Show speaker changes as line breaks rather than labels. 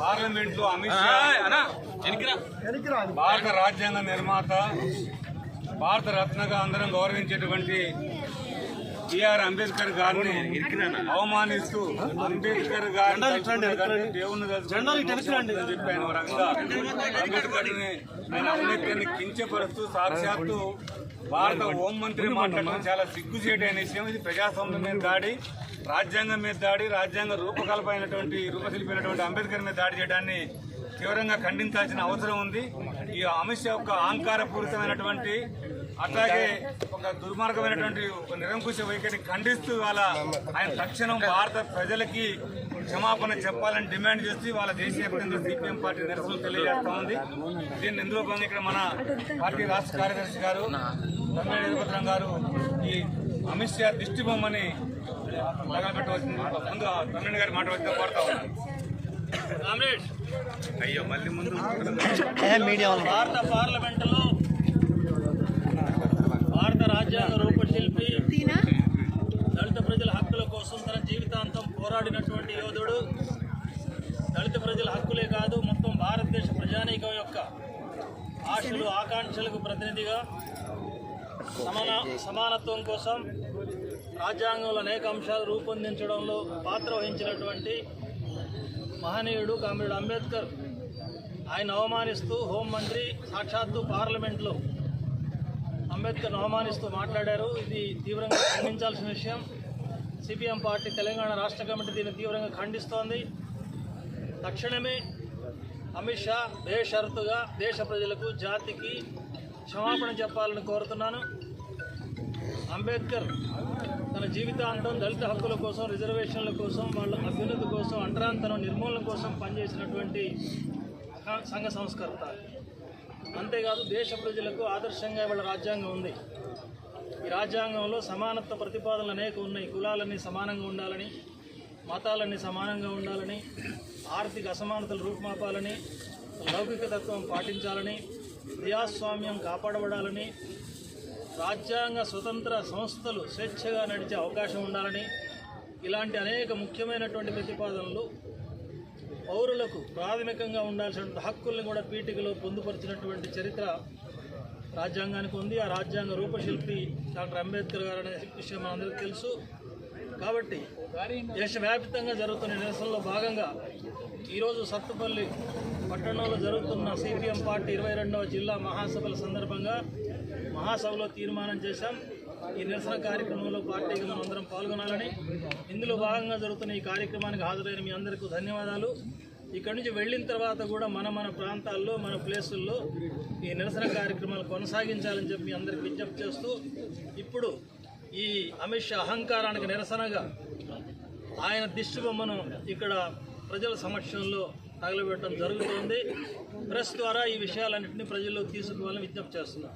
Parliament లో అమిత్ షా భారత రాజ్యాంగ నిర్మాత, భారత రత్నగా అందరం గౌరవించేటువంటి బిఆర్ అంబేద్కర్ గారిని అవమానిస్తూ అంబేద్కర్ గారిని దేవుని చెప్పి ఆయన రకంగా అంబేద్కర్ ఆయన అవినీతిని కించపరుస్తూ సాక్షాత్తు భారత హోంమంత్రి మాట్లాడడం చాలా సిగ్గుచేటైన విషయం. ఇది ప్రజాస్వామ్యం మీద దాడి, రాజ్యాంగం మీద దాడి, రాజ్యాంగ రూపశిల్పైనటువంటి అంబేద్కర్ మీద దాడి చేయడాన్ని తీవ్రంగా ఖండించాల్సిన అవసరం ఉంది. ఈ అమిత్ షా యొక్క అహంకారపూరితమైనటువంటి అట్లాగే ఒక దుర్మార్గమైనటువంటి ఒక నిరంకుశ వైఖరిని ఖండిస్తూ ఆయన తక్షణం భారత ప్రజలకి క్షమాపణ చెప్పాలని డిమాండ్ చేస్తూ వాళ్ళ దేశవ్యాప్తంగా సిపిఎం పార్టీ నిరసనలు తెలియజేస్తా ఉంది. దీన్ని ఇందులో భాగంగా ఇక్కడ మన పార్టీ రాష్ట్ర కార్యదర్శి గారు తమ్మినేని వీరభద్రం గారు ఈ అమిత్ షా దిష్టి బొమ్మని తగలబెట్టవలసింది ముందు తమ్మినేని గారి మాట వచ్చి కోరుతా ఉన్నాను. అయ్యో మళ్ళీ ముందు
భారత పార్లమెంటులో భారత రాజ్యాంగ రూపశిల్పి, దళిత ప్రజల హక్కుల కోసం తన జీవితాంతం పోరాడినటువంటి యోధుడు, దళిత ప్రజల హక్కులే కాదు మొత్తం భారతదేశ ప్రజానీకం యొక్క ఆశలు ఆకాంక్షలకు ప్రతినిధిగా సమానత్వం కోసం రాజ్యాంగంలో అనేక అంశాలు రూపొందించడంలో పాత్ర వహించినటువంటి మహనీయుడు కామ్రేడ్ అంబేద్కర్ ఆయన అవమానిస్తూ హోంమంత్రి సాక్షాత్తు పార్లమెంట్లో అంబేద్కర్ను అవమానిస్తూ మాట్లాడారు. ఇది తీవ్రంగా ఖండించాల్సిన విషయం. సిపిఎం పార్టీ తెలంగాణ రాష్ట్ర కమిటీ దీన్ని తీవ్రంగా ఖండిస్తోంది. తక్షణమే అమిత్ షా బేషరతుగా దేశ ప్రజలకు, జాతికి క్షమాపణ చెప్పాలని కోరుతున్నాను. అంబేద్కర్ తన జీవితాంతం దళిత హక్కుల కోసం, రిజర్వేషన్ల కోసం, వాళ్ళ అభ్యున్నతి కోసం, అంటరాంతరం నిర్మూలన కోసం పనిచేసినటువంటి సంఘ సంస్కర్త. అంతేకాదు దేశ ప్రజలకు ఆదర్శంగా వాళ్ళ రాజ్యాంగం ఉంది. ఈ రాజ్యాంగంలో సమానత్వ ప్రతిపాదనలు అనేక ఉన్నాయి. కులాలన్నీ సమానంగా ఉండాలని, మతాలన్నీ సమానంగా ఉండాలని, ఆర్థిక అసమానతలు రూపుమాపాలని, లౌకిక తత్వం పాటించాలని, ప్రజాస్వామ్యం కాపాడబడాలని, రాజ్యాంగ స్వతంత్ర సంస్థలు స్వేచ్ఛగా నడిచే అవకాశం ఉండాలని, ఇలాంటి అనేక ముఖ్యమైనటువంటి ప్రతిపాదనలు పౌరులకు ప్రాథమికంగా ఉండాల్సిన హక్కుల్ని కూడా పీఠికలో పొందుపరిచినటువంటి చరిత్ర రాజ్యాంగానికి ఉంది. ఆ రాజ్యాంగ రూపశిల్పి డాక్టర్ అంబేద్కర్ గారు అనే విషయం మనందరికీ తెలుసు. కాబట్టి దేశవ్యాప్తంగా జరుగుతున్న నిరసనలో భాగంగా ఈరోజు సత్తుపల్లి పట్టణంలో జరుగుతున్న సిపిఎం పార్టీ 22వ జిల్లా మహాసభల సందర్భంగా మహాసభలో తీర్మానం చేశాం. ఈ నిరసన కార్యక్రమంలో పార్టీకి మనం అందరం పాల్గొనాలని. ఇందులో భాగంగా జరుగుతున్న ఈ కార్యక్రమానికి హాజరైన మీ అందరికీ ధన్యవాదాలు. ఇక్కడి నుంచి వెళ్ళిన తర్వాత కూడా మన ప్రాంతాల్లో, మన ప్లేసుల్లో ఈ నిరసన కార్యక్రమాలు కొనసాగించాలని చెప్పి మీ అందరికీ విజ్ఞప్తి చేస్తూ, ఇప్పుడు ఈ అమిత్ షా అహంకారానికి నిరసనగా ఆయన దిష్టి బొమ్మను ఇక్కడ ప్రజల సమక్షంలో తగలబెట్టడం జరుగుతోంది. ప్రెస్ ద్వారా ఈ విషయాలన్నింటినీ ప్రజల్లో తీసుకోవాలని విజ్ఞప్తి చేస్తున్నాం.